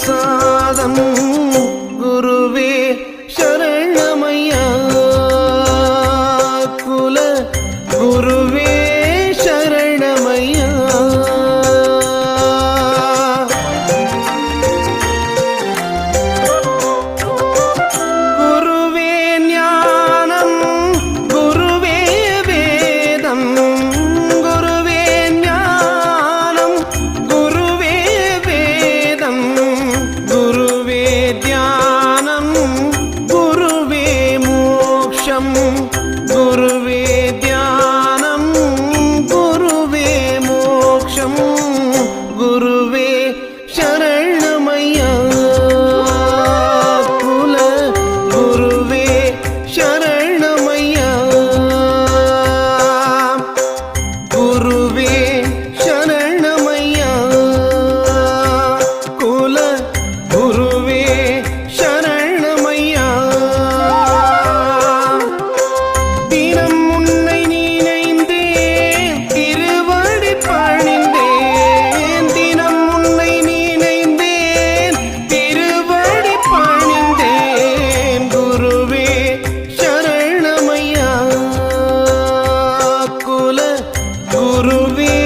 பிரசாதம் குருவே சரணமையா குல குருவே சரணமையா குருவே ஞானம் குருவே வேதம் குருவே ஞானம் குருவே வேதம் குருவே தியானம் குருவே மோக்ஷம் குருவே தியானம் குருவே மோக்ஷம் குருவே சரணமையா குல குருவே சரணமையா குருவே சரணமையா குல குருவே சரணமையா தினம் உன்னை நினைந்தேன் திருவடி பணிந்தேன் தினம் உன்னை நினைந்தேன் திருவடி பணிந்தேன் குருவே சரணமையா குல குருவே